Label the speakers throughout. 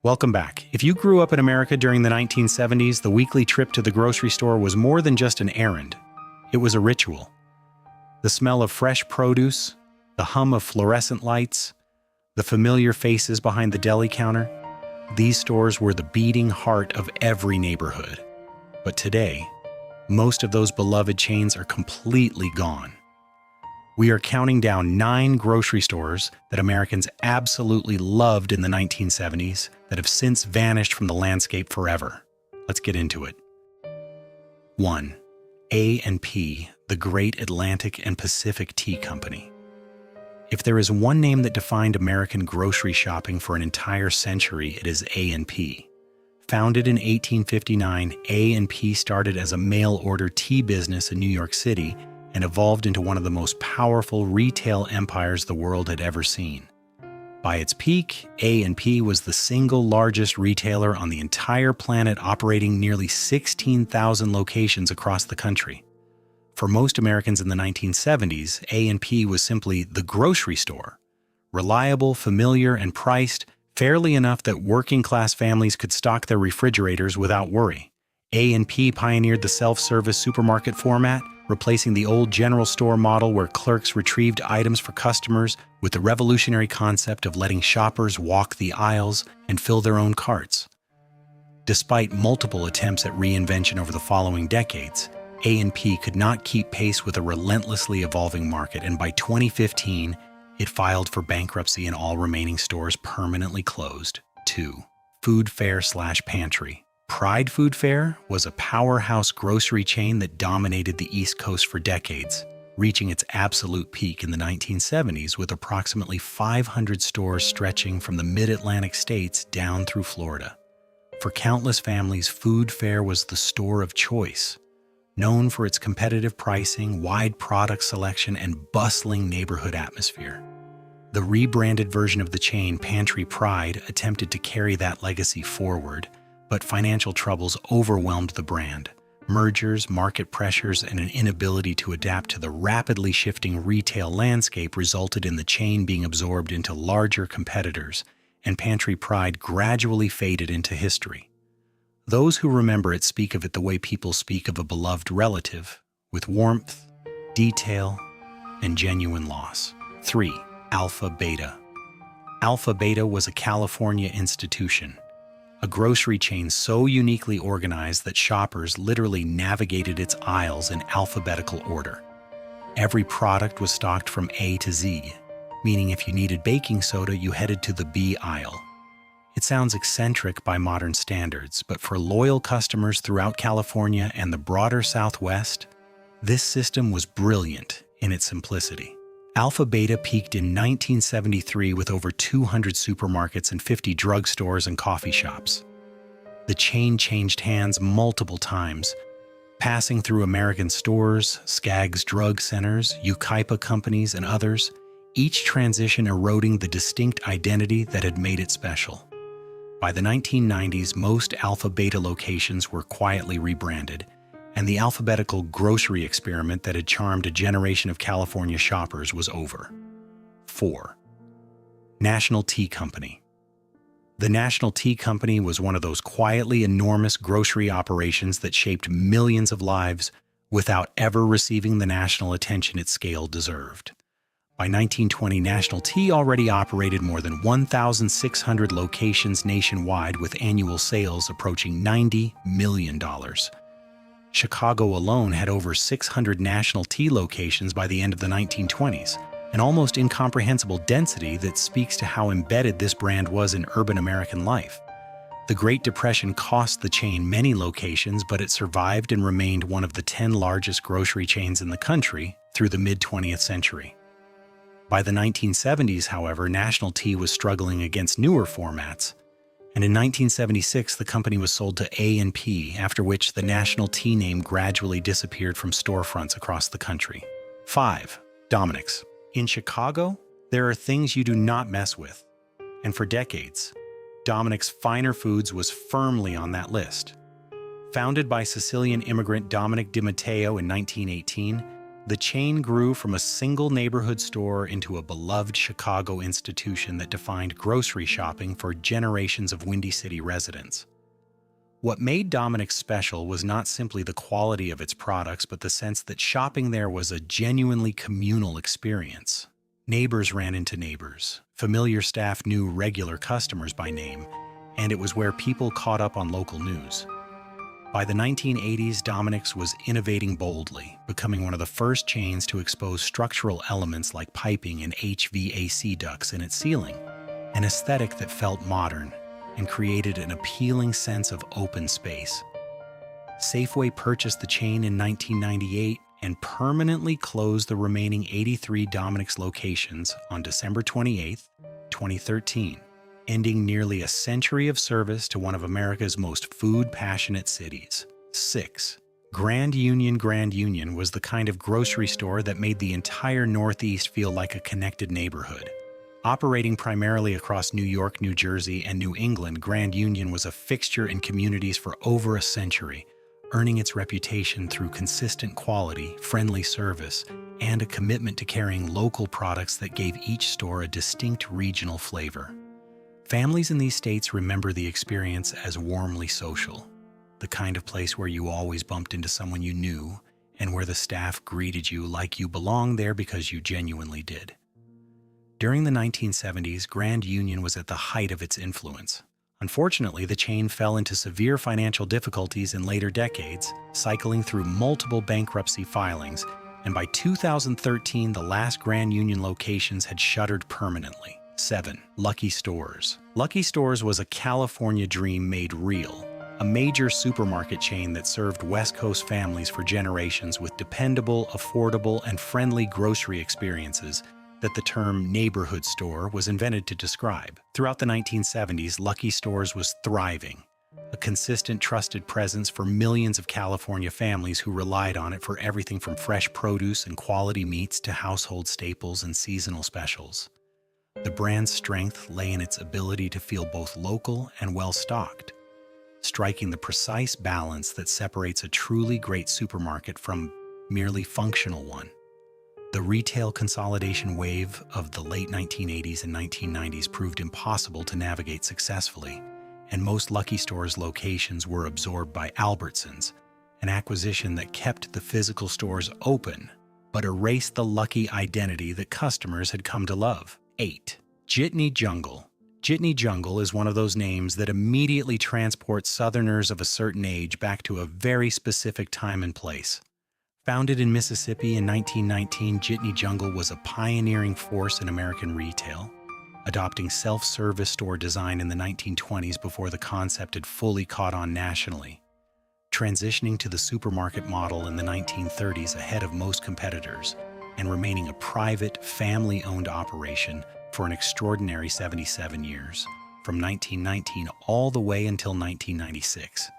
Speaker 1: Welcome back. If you grew up in America during the 1970s, the weekly trip to the grocery store was more than just an errand. It was a ritual. The smell of fresh produce, the hum of fluorescent lights, the familiar faces behind the deli counter, these stores were the beating heart of every neighborhood. But today, most of those beloved chains are completely gone. We are counting down 9 grocery stores that Americans absolutely loved in the 1970s that have since vanished from the landscape forever. Let's get into it. 1. A&P, the Great Atlantic and Pacific Tea Company. If there is one name that defined American grocery shopping for an entire century, it is A&P. Founded in 1859, A&P started as a mail-order tea business in New York City and evolved into one of the most powerful retail empires the world had ever seen. By its peak, A&P was the single largest retailer on the entire planet, operating nearly 16,000 locations across the country. For most Americans in the 1970s, A&P was simply the grocery store. Reliable, familiar, and priced fairly enough that working-class families could stock their refrigerators without worry. A&P pioneered the self-service supermarket format, replacing the old general store model where clerks retrieved items for customers with the revolutionary concept of letting shoppers walk the aisles and fill their own carts. Despite multiple attempts at reinvention over the following decades, A&P could not keep pace with a relentlessly evolving market, and by 2015, it filed for bankruptcy and all remaining stores permanently closed. 2. Food Fair/Pantry. Pride Food Fair was a powerhouse grocery chain that dominated the East Coast for decades, reaching its absolute peak in the 1970s with approximately 500 stores stretching from the mid-Atlantic states down through Florida. For countless families, Food Fair was the store of choice, known for its competitive pricing, wide product selection, and bustling neighborhood atmosphere. The rebranded version of the chain, Pantry Pride, attempted to carry that legacy forward, but financial troubles overwhelmed the brand. Mergers, market pressures, and an inability to adapt to the rapidly shifting retail landscape resulted in the chain being absorbed into larger competitors, and Pantry Pride gradually faded into history. Those who remember it speak of it the way people speak of a beloved relative, with warmth, detail, and genuine loss. 3. Alpha Beta. Alpha Beta was a California institution, a grocery chain so uniquely organized that shoppers literally navigated its aisles in alphabetical order. Every product was stocked from A to Z, meaning if you needed baking soda, you headed to the B aisle. It sounds eccentric by modern standards, but for loyal customers throughout California and the broader Southwest, this system was brilliant in its simplicity. Alpha Beta peaked in 1973 with over 200 supermarkets and 50 drugstores and coffee shops. The chain changed hands multiple times, passing through American Stores, Skaggs Drug Centers, Yucaipa Companies, and others, each transition eroding the distinct identity that had made it special. By the 1990s, most Alpha Beta locations were quietly rebranded, and the alphabetical grocery experiment that had charmed a generation of California shoppers was over. 4. National Tea Company. The National Tea Company was one of those quietly enormous grocery operations that shaped millions of lives without ever receiving the national attention its scale deserved. By 1920, National Tea already operated more than 1,600 locations nationwide with annual sales approaching $90 million. Chicago alone had over 600 National Tea locations by the end of the 1920s, an almost incomprehensible density that speaks to how embedded this brand was in urban American life. The Great Depression cost the chain many locations, but it survived and remained one of the 10 largest grocery chains in the country through the mid-20th century. By the 1970s, however, National Tea was struggling against newer formats, and in 1976 the company was sold to A&P, after which the National Tea name gradually disappeared from storefronts across the country. 5. Dominick's. In Chicago, there are things you do not mess with, and for decades, Dominick's Finer Foods was firmly on that list. Founded by Sicilian immigrant Dominick DiMatteo in 1918, The chain grew from a single neighborhood store into a beloved Chicago institution that defined grocery shopping for generations of Windy City residents. What made Dominick's special was not simply the quality of its products, but the sense that shopping there was a genuinely communal experience. Neighbors ran into neighbors, familiar staff knew regular customers by name, and it was where people caught up on local news. By the 1980s, Dominick's was innovating boldly, becoming one of the first chains to expose structural elements like piping and HVAC ducts in its ceiling, an aesthetic that felt modern and created an appealing sense of open space. Safeway purchased the chain in 1998 and permanently closed the remaining 83 Dominick's locations on December 28, 2013. Ending nearly a century of service to one of America's most food-passionate cities. 6. Grand Union was the kind of grocery store that made the entire Northeast feel like a connected neighborhood. Operating primarily across New York, New Jersey, and New England, Grand Union was a fixture in communities for over a century, earning its reputation through consistent quality, friendly service, and a commitment to carrying local products that gave each store a distinct regional flavor. Families in these states remember the experience as warmly social, the kind of place where you always bumped into someone you knew and where the staff greeted you like you belonged there because you genuinely did. During the 1970s, Grand Union was at the height of its influence. Unfortunately, the chain fell into severe financial difficulties in later decades, cycling through multiple bankruptcy filings, and by 2013, the last Grand Union locations had shuttered permanently. 7. Lucky Stores. Lucky Stores was a California dream made real, a major supermarket chain that served West Coast families for generations with dependable, affordable, and friendly grocery experiences that the term neighborhood store was invented to describe. Throughout the 1970s, Lucky Stores was thriving, a consistent, trusted presence for millions of California families who relied on it for everything from fresh produce and quality meats to household staples and seasonal specials. The brand's strength lay in its ability to feel both local and well-stocked, striking the precise balance that separates a truly great supermarket from merely functional one. The retail consolidation wave of the late 1980s and 1990s proved impossible to navigate successfully, and most Lucky Stores locations were absorbed by Albertsons, an acquisition that kept the physical stores open but erased the Lucky identity that customers had come to love. 8. Jitney Jungle. Jitney Jungle is one of those names that immediately transports Southerners of a certain age back to a very specific time and place. Founded in Mississippi in 1919, Jitney Jungle was a pioneering force in American retail, adopting self-service store design in the 1920s before the concept had fully caught on nationally, transitioning to the supermarket model in the 1930s ahead of most competitors, and remaining a private, family-owned operation for an extraordinary 77 years, from 1919 all the way until 1996.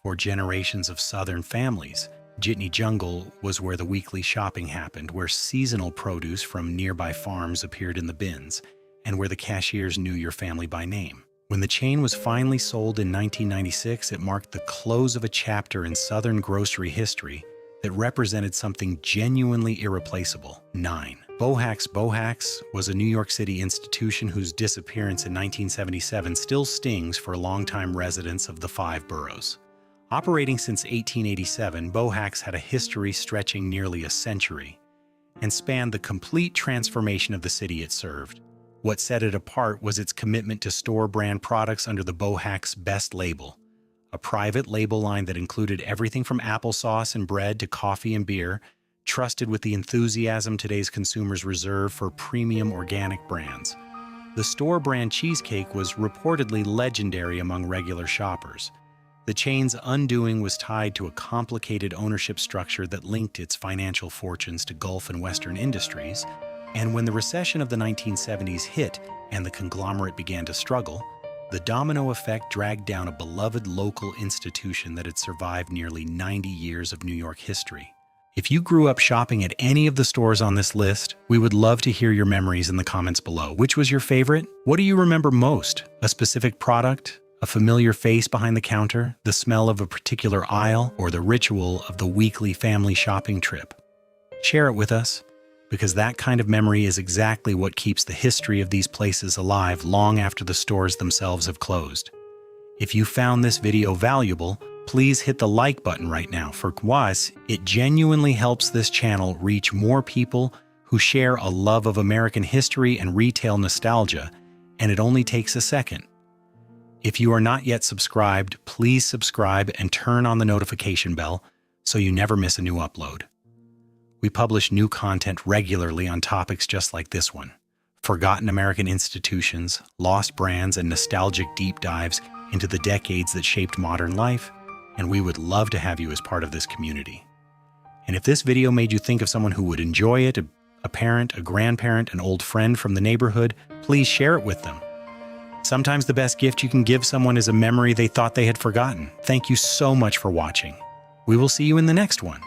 Speaker 1: For generations of Southern families, Jitney Jungle was where the weekly shopping happened, where seasonal produce from nearby farms appeared in the bins, and where the cashiers knew your family by name. When the chain was finally sold in 1996, it marked the close of a chapter in Southern grocery history that represented something genuinely irreplaceable. 9. Bohack's. Bohack's was a New York City institution whose disappearance in 1977 still stings for longtime residents of the 5 boroughs. Operating since 1887, Bohack's had a history stretching nearly a century and spanned the complete transformation of the city it served. What set it apart was its commitment to store brand products under the Bohack's Best label, a private label line that included everything from applesauce and bread to coffee and beer, trusted with the enthusiasm today's consumers reserve for premium organic brands. The store brand cheesecake was reportedly legendary among regular shoppers. The chain's undoing was tied to a complicated ownership structure that linked its financial fortunes to Gulf and Western industries, and when the recession of the 1970s hit and the conglomerate began to struggle, the domino effect dragged down a beloved local institution that had survived nearly 90 years of New York history. If you grew up shopping at any of the stores on this list, we would love to hear your memories in the comments below. Which was your favorite? What do you remember most? A specific product? A familiar face behind the counter? The smell of a particular aisle? Or the ritual of the weekly family shopping trip? Share it with us, because that kind of memory is exactly what keeps the history of these places alive long after the stores themselves have closed. If you found this video valuable, please hit the like button right now. For us, it genuinely helps this channel reach more people who share a love of American history and retail nostalgia, and it only takes a second. If you are not yet subscribed, please subscribe and turn on the notification bell so you never miss a new upload. We publish new content regularly on topics just like this one: forgotten American institutions, lost brands, and nostalgic deep dives into the decades that shaped modern life, and we would love to have you as part of this community. And if this video made you think of someone who would enjoy it, a parent, a grandparent, an old friend from the neighborhood, please share it with them. Sometimes the best gift you can give someone is a memory they thought they had forgotten. Thank you so much for watching. We will see you in the next one.